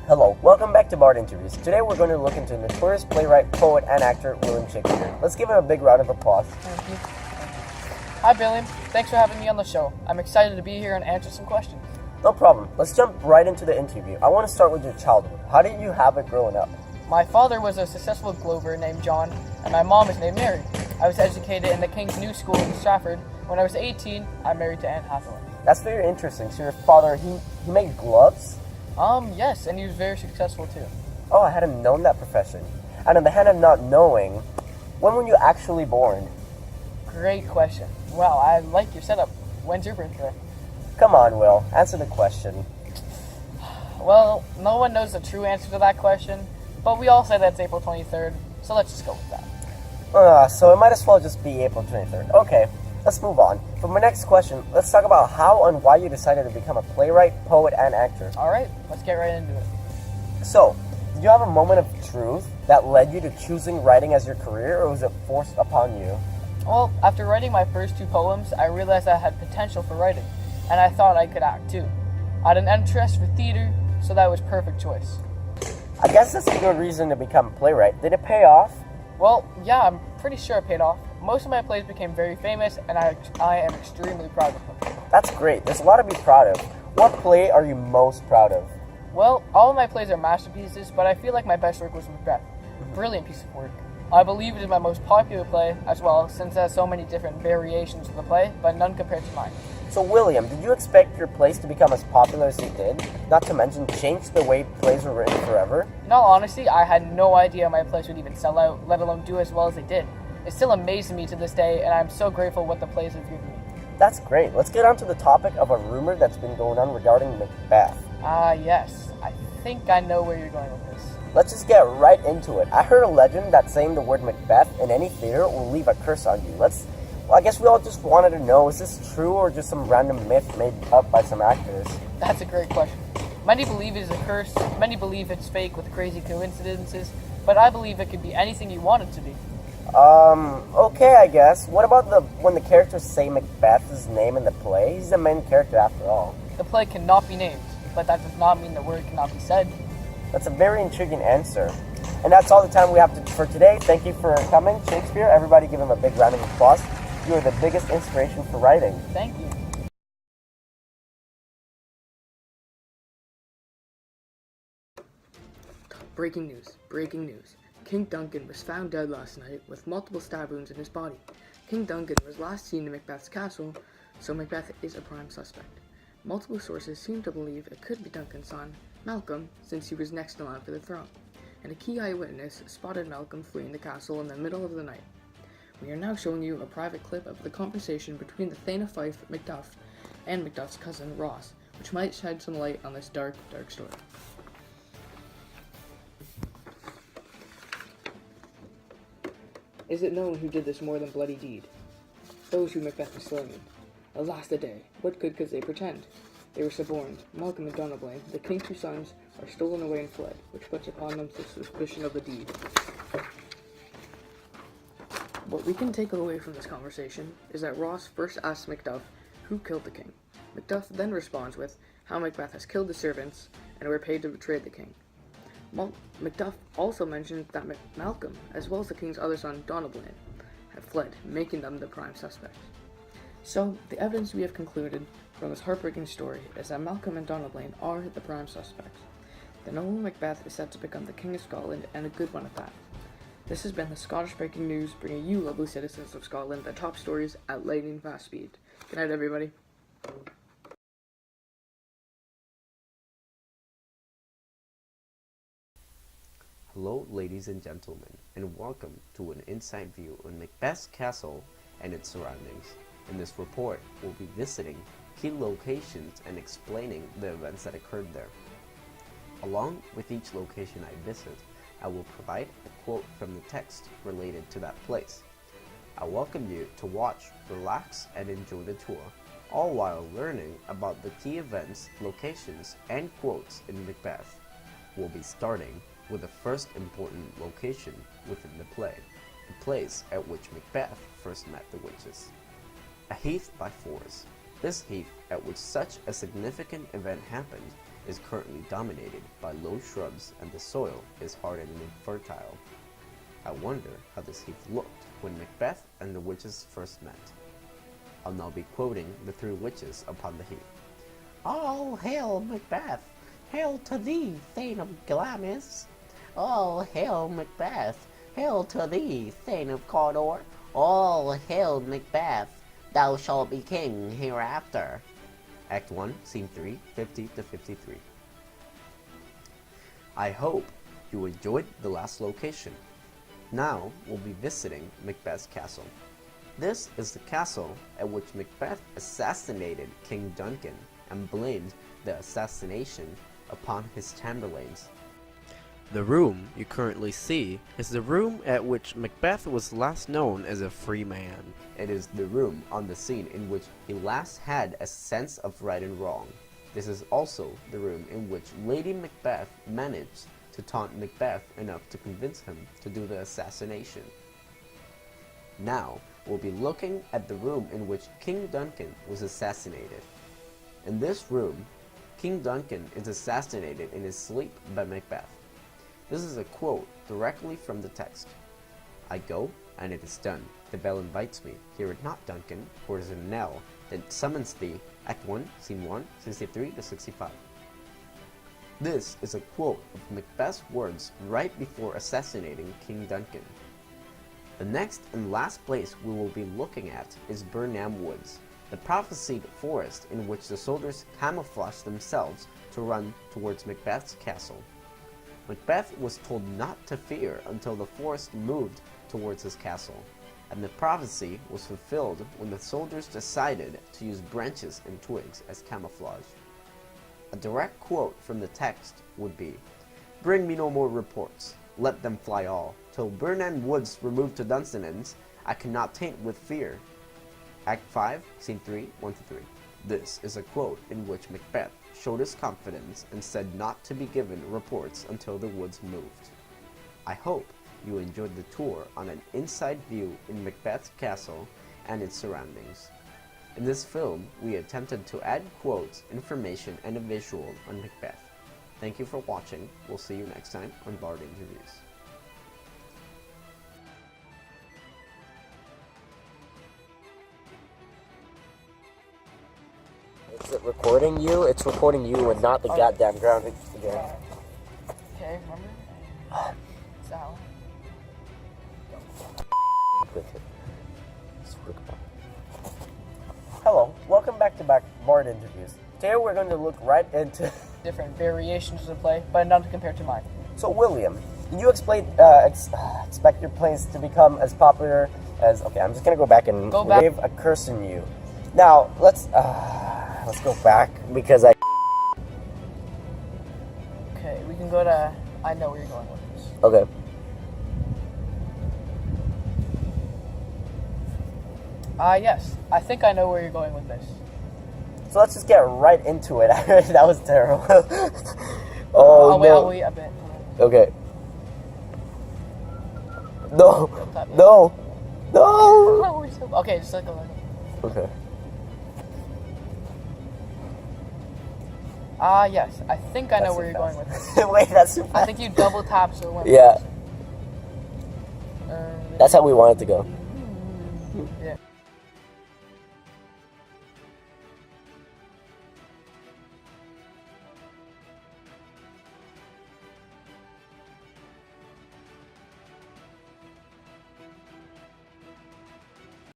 Hello, welcome back to Bard Interviews. Today we're going to look into notorious playwright, poet, and actor William Shakespeare. Let's give him a big round of applause. Thank you. Hi, Billy. Thanks for having me on the show. I'm excited to be here and answer some questions. No problem. Let's jump right into the interview. I want to start with your childhood. How did you have it growing up? My father was a successful glover named John, and my mom is named Mary. I was educated in the King's New School in Stratford. When I was 18, I married to Anne Hathaway. That's very interesting. So your father, he made gloves? Yes, and he was very successful too. Oh, I hadn't known that profession. And on the hand of not knowing, when were you actually born? Great question. Wow, I like your setup. When's your birthday? Come on, Will. Answer the question. Well, no one knows the true answer to that question, but we all say that's April 23rd, so let's just go with that. So it might as well just be April 23rd. Okay, let's move on. For my next question, let's talk about how and why you decided to become a playwright, poet, and actor. Alright, let's get right into it. So, did you have a moment of truth that led you to choosing writing as your career, or was it forced upon you? Well, after writing my first two poems, I realized I had potential for writing, and I thought I could act too. I had an interest for theater, so that was perfect choice. I guess that's a good reason to become a playwright. Did it pay off? Well, yeah, I'm pretty sure it paid off. Most of my plays became very famous, and I am extremely proud of them. That's great. There's a lot to be proud of. What play are you most proud of? Well, all of my plays are masterpieces, but I feel like my best work was Macbeth. Brilliant piece of work. I believe it is my most popular play as well, since it has so many different variations of the play, but none compared to mine. So, William, did you expect your plays to become as popular as they did? Not to mention change the way plays were written forever? In all honesty, I had no idea my plays would even sell out, let alone do as well as they did. It still amazes me to this day, and I'm so grateful what the plays have given me. That's great. Let's get on to the topic of a rumor that's been going on regarding Macbeth. Yes. I think I know where you're going with this. Let's just get right into it. I heard a legend that saying the word Macbeth in any theater will leave a curse on you. I guess we all just wanted to know, is this true or just some random myth made up by some actors? That's a great question. Many believe it is a curse, many believe it's fake with crazy coincidences, but I believe it could be anything you want it to be. Okay, I guess. What about when the characters say Macbeth's name in the play? He's the main character after all. The play cannot be named, but that does not mean the word cannot be said. That's a very intriguing answer. And that's all the time we have for today. Thank you for coming, Shakespeare. Everybody give him a big round of applause. You are the biggest inspiration for writing. Thank you. Breaking news. King Duncan was found dead last night with multiple stab wounds in his body. King Duncan was last seen in Macbeth's castle, so Macbeth is a prime suspect. Multiple sources seem to believe it could be Duncan's son, Malcolm, since he was next in line for the throne, and a key eyewitness spotted Malcolm fleeing the castle in the middle of the night. We are now showing you a private clip of the conversation between the Thane of Fife, Macduff, and Macduff's cousin, Ross, which might shed some light on this dark, dark story. Is it known who did this more than bloody deed? Those who Macbeth was slain. Alas the day, what good could they pretend? They were suborned. Malcolm and Donalbain, the king's two sons, are stolen away and fled, which puts upon them the suspicion of the deed. What we can take away from this conversation is that Ross first asks Macduff who killed the king. Macduff then responds with how Macbeth has killed the servants and were paid to betray the king. Macduff also mentioned that Malcolm, as well as the king's other son, Donalbain, have fled, making them the prime suspects. So, the evidence we have concluded from this heartbreaking story is that Malcolm and Donalbain are the prime suspects. The noble Macbeth is set to become the King of Scotland, and a good one at that. This has been the Scottish Breaking News, bringing you, lovely citizens of Scotland, the top stories at lightning fast speed. Good night, everybody. Hello, ladies and gentlemen, and welcome to an inside view on Macbeth's castle and its surroundings. In this report, we'll be visiting key locations and explaining the events that occurred there. Along with each location I visit, I will provide a quote from the text related to that place. I welcome you to watch, relax, and enjoy the tour, all while learning about the key events, locations, and quotes in Macbeth. We'll be starting with the first important location within the play, the place at which Macbeth first met the witches. A heath by Forres. This heath, at which such a significant event happened, is currently dominated by low shrubs and the soil is hardened and infertile. I wonder how this heath looked when Macbeth and the witches first met. I'll now be quoting the three witches upon the heath. All hail Macbeth! Hail to thee, Thane of Glamis! All hail Macbeth! Hail to thee, Thane of Cawdor! All hail Macbeth! Thou shalt be king hereafter. Act 1, Scene 3, 50 to 53. I hope you enjoyed the last location. Now we'll be visiting Macbeth's castle. This is the castle at which Macbeth assassinated King Duncan and blamed the assassination upon his chamberlains. The room you currently see is the room at which Macbeth was last known as a free man. It is the room on the scene in which he last had a sense of right and wrong. This is also the room in which Lady Macbeth managed to taunt Macbeth enough to convince him to do the assassination. Now, we'll be looking at the room in which King Duncan was assassinated. In this room, King Duncan is assassinated in his sleep by Macbeth. This is a quote directly from the text. I go, and it is done. The bell invites me. Hear it not, Duncan, for it is a knell that summons thee. Act 1, Scene 1, 63 to 65. This is a quote of Macbeth's words right before assassinating King Duncan. The next and last place we will be looking at is Burnham Woods, the prophesied forest in which the soldiers camouflaged themselves to run towards Macbeth's castle. Macbeth was told not to fear until the forest moved towards his castle, and the prophecy was fulfilled when the soldiers decided to use branches and twigs as camouflage. A direct quote from the text would be, Bring me no more reports, let them fly all, till Burnham Woods removed to Dunsinane, I cannot taint with fear. Act 5, Scene 3, 1 to 3. This is a quote in which Macbeth showed his confidence and said not to be given reports until the woods moved. I hope you enjoyed the tour on an inside view in Macbeth's castle and its surroundings. In this film, we attempted to add quotes, information, and a visual on Macbeth. Thank you for watching. We'll see you next time on Bard Interviews. Is it recording you? It's recording you and not the goddamn ground again. Okay, remember? So. Hello, welcome back to Bard Interviews. Today we're going to look right into Different variations of the play, but not to compare to mine. So William, did you expect your plays to become as popular as? Okay, I'm just gonna go back and wave a curse in you. Now let's go back because I. Okay, we can go to. I know where you're going with this. Okay. Yes, I think I know where you're going with this. So let's just get right into it. That was terrible. I'll wait a bit. Okay. No. Okay, just like a little. Okay. Yes, I think I know where you're going with this. Wait, that's super fast. I think you double tap so it went. Yeah. That's how we want it to go. Yeah.